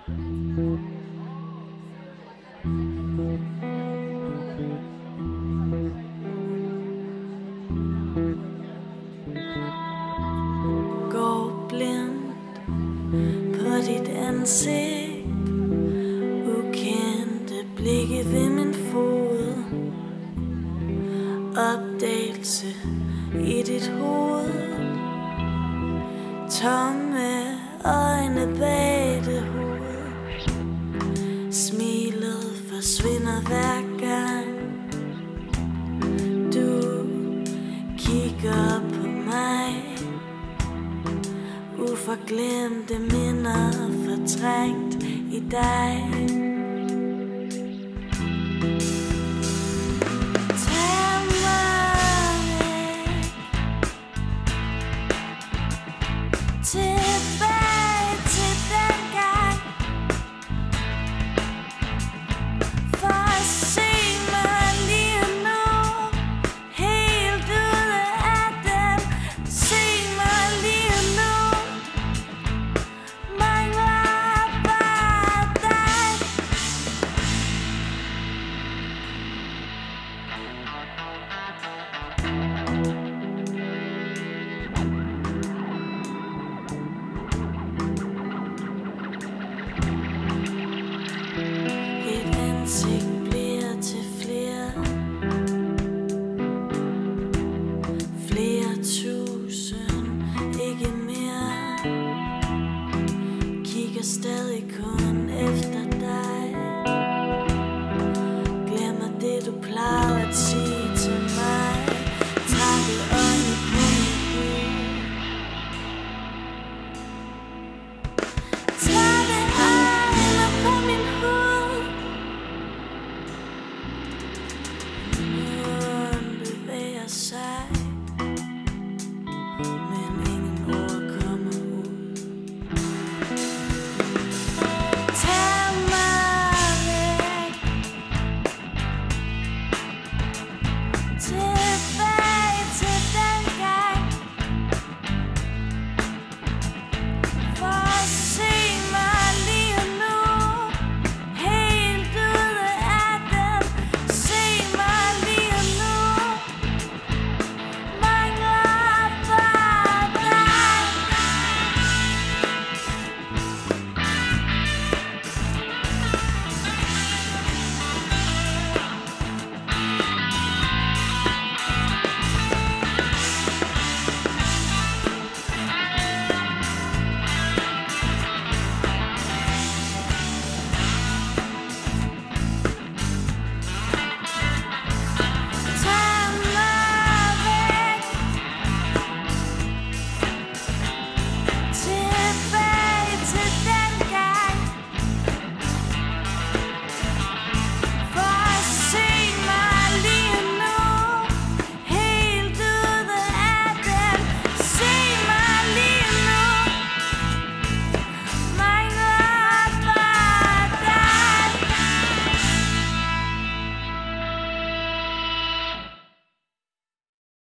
Går blind på dit ansigt, ukendte blikke ved min fod, opdagelse i dit hoved, tomme øjne bag det hoved, smilet forsvinder hver gang du kigger på mig. Uforglemte minder fortrængt i dig. Tag mig væk, tilbage til dengang, for at se mig lige nu, helt ude af den. Se mig lige nu, mangler bare dig. Et ansigt bliver til flere tusind, ikke mere. Kigger stadig kun efter